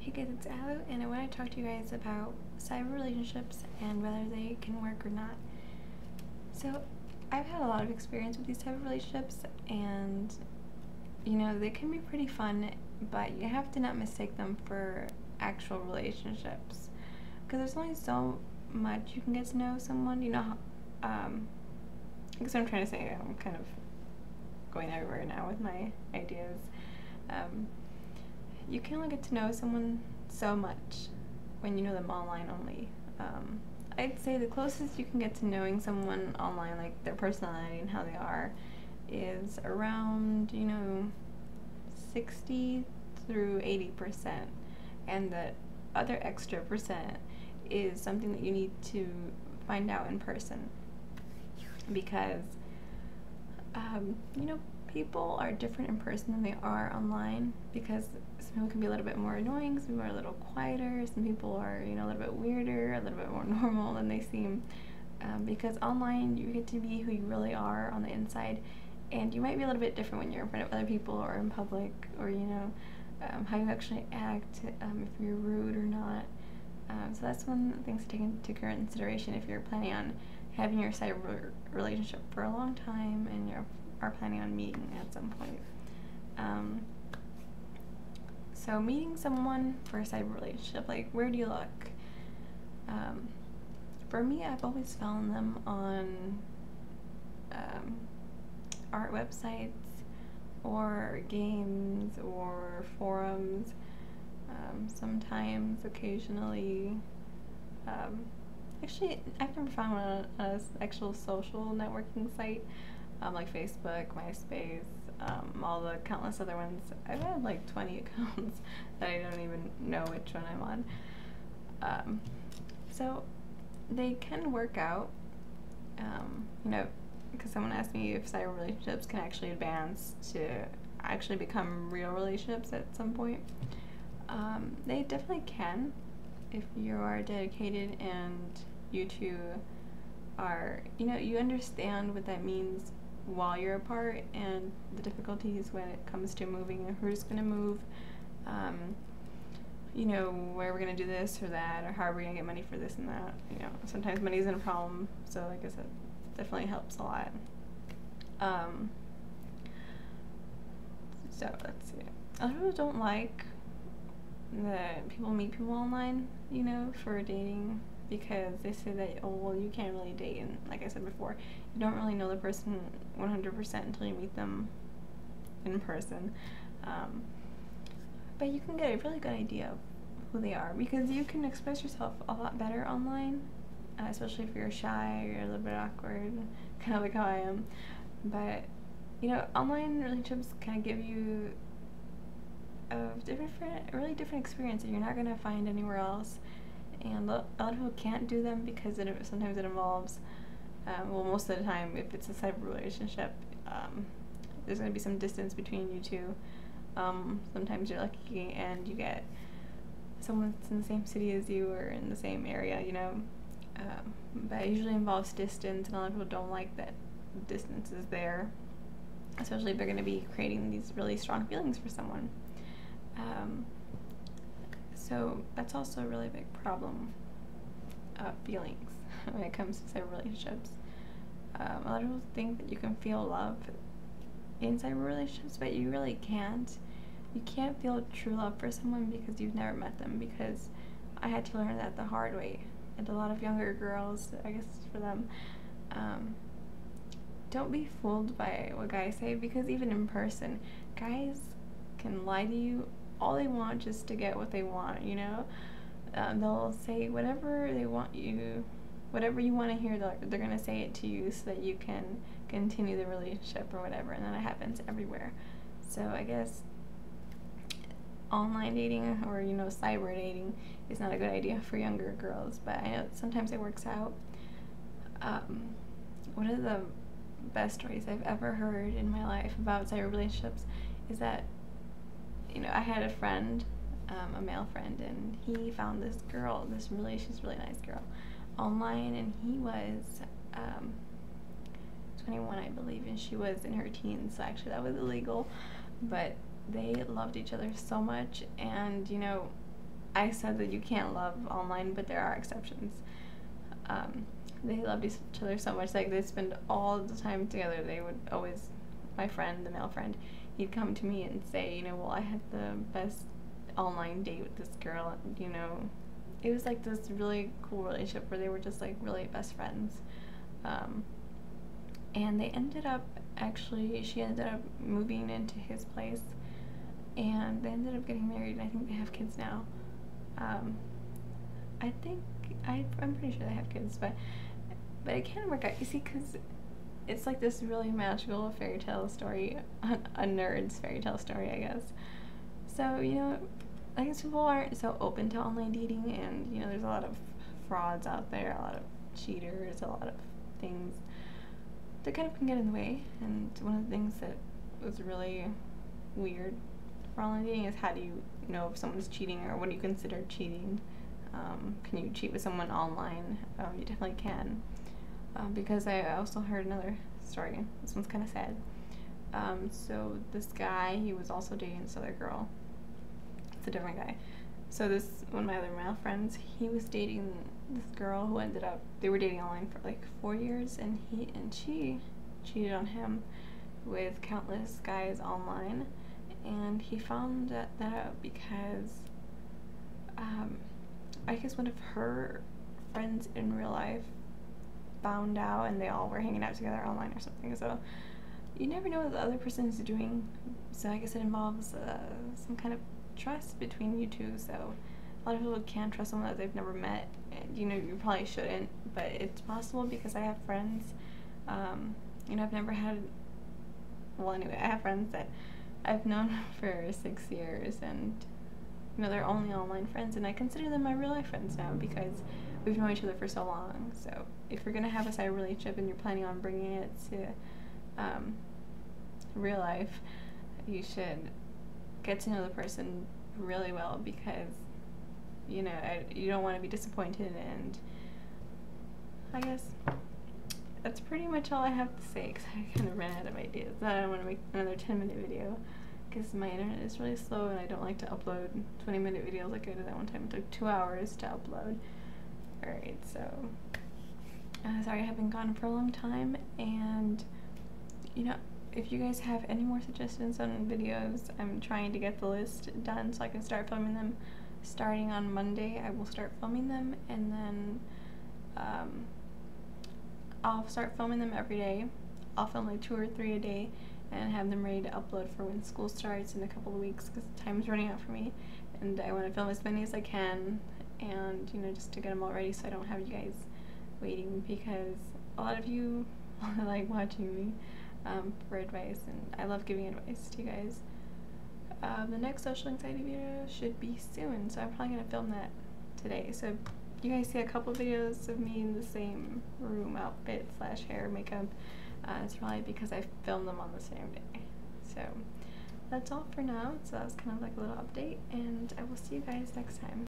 Hey guys, it's Alu, and I want to talk to you guys about cyber relationships and whether they can work or not. So, I've had a lot of experience with these type of relationships, and they can be pretty fun, but you have to not mistake them for actual relationships because there's only so much you can get to know someone. I guess what I'm trying to say, I'm kind of going everywhere now with my ideas. You can only get to know someone so much when you know them online only. I'd say the closest you can get to knowing someone online, like their personality and how they are, is around, 60 through 80%. And the other extra percent is something that you need to find out in person. Because, people are different in person than they are online, because some people can be a little bit more annoying, some people are a little quieter, some people are, a little bit weirder, a little bit more normal than they seem. Because online you get to be who you really are on the inside, and you might be a little bit different when you're in front of other people or in public, or how you actually act, if you're rude or not. So that's one of the things to take into consideration if you're planning on having your cyber relationship for a long time and you are planning on meeting at some point. So meeting someone for a cyber relationship, like, where do you look? For me, I've always found them on art websites or games or forums. Sometimes, occasionally. Actually, I've never found one on an actual social networking site, like Facebook, MySpace, all the countless other ones. I've had like 20 accounts that I don't even know which one I'm on. So they can work out, because someone asked me if cyber relationships can actually advance to actually become real relationships at some point. They definitely can if you are dedicated and you two are, you understand what that means while you're apart and the difficulties when it comes to moving and who's going to move, where we're going to do this or that, or how are we going to get money for this and that. Sometimes money isn't a problem, so like I said, definitely helps a lot. So let's see. A lot of people don't like that people meet people online, for dating, because they say that, oh, well, you can't really date, and like I said before, you don't really know the person 100% until you meet them in person. But you can get a really good idea of who they are, because you can express yourself a lot better online, especially if you're shy or you're a little bit awkward, kind of like how I am. But, online relationships kind of give you a really different experience that you're not going to find anywhere else. And a lot of people can't do them because sometimes it involves, most of the time, if it's a cyber relationship, there's going to be some distance between you two. Sometimes you're lucky and you get someone that's in the same city as you or in the same area, but it usually involves distance, and a lot of people don't like that distance is there, especially if they're going to be creating these really strong feelings for someone. So that's also a really big problem of feelings when it comes to cyber relationships. A lot of people think that you can feel love in cyber relationships, but you really can't. You can't feel true love for someone because you've never met them, because I had to learn that the hard way. And a lot of younger girls, I guess for them, don't be fooled by what guys say, because even in person, guys can lie to you all they want just to get what they want, they'll say whatever they want you, whatever you want to hear, they're going to say it to you so that you can continue the relationship or whatever, and then it happens everywhere. So I guess online dating or, cyber dating is not a good idea for younger girls, but I know sometimes it works out. One of the best stories I've ever heard in my life about cyber relationships is that I had a friend, a male friend, and he found this girl, she's a really nice girl, online, and he was 21, I believe, and she was in her teens, so actually that was illegal, but they loved each other so much, and I said that you can't love online, but there are exceptions. They loved each other so much, like they spend all the time together. They would always, my friend, the male friend, he'd come to me and say, you know, well, I had the best online date with this girl, you know. It was like this really cool relationship where they were just like really best friends. And they ended up, actually, she ended up moving into his place, and they ended up getting married, and I think they have kids now. I think, I'm pretty sure they have kids, but it can't work out, you see, because it's like this really magical fairy tale story, a nerd's fairy tale story, I guess. So, you know, I guess people aren't so open to online dating, and, you know, there's a lot of frauds out there, a lot of cheaters, a lot of things that kind of can get in the way. And one of the things that was really weird for online dating is, how do you know if someone's cheating, or what do you consider cheating? Can you cheat with someone online? You definitely can. Because I also heard another story. This one's kind of sad. So this guy, he was also dating this other girl. It's a different guy. So this, one of my other male friends, he was dating this girl who ended up, they were dating online for like 4 years, and she cheated on him with countless guys online. And he found that out because I guess one of her friends in real life found out, and they all were hanging out together online or something. So you never know what the other person is doing. So I guess it involves some kind of trust between you two. So a lot of people can't trust someone that they've never met, and you know, you probably shouldn't, but it's possible, because I have friends, you know, I've never had, well, anyway, I have friends that I've known for 6 years, and you know, they're only online friends, and I consider them my real life friends now, because we've known each other for so long. So if you're gonna have a side relationship and you're planning on bringing it to real life, you should get to know the person really well, because you know, you don't want to be disappointed. And I guess that's pretty much all I have to say, because I kind of ran out of ideas. I don't want to make another 10-minute video, because my internet is really slow, and I don't like to upload 20-minute videos like I did that one time. It took 2 hours to upload. Alright, so sorry I have been gone for a long time, and you know, if you guys have any more suggestions on videos, I'm trying to get the list done so I can start filming them. Starting on Monday, I will start filming them, and then I'll start filming them every day. I'll film like 2 or 3 a day, and have them ready to upload for when school starts in a couple of weeks, because time's running out for me, and I want to film as many as I can, and you know, just to get them all ready so I don't have you guys waiting, because a lot of you like watching me for advice, and I love giving advice to you guys. The next social anxiety video should be soon, so I'm probably going to film that today. So you guys see a couple videos of me in the same room outfit / hair, makeup. It's probably because I filmed them on the same day. So that's all for now. So that was kind of like a little update, and I will see you guys next time.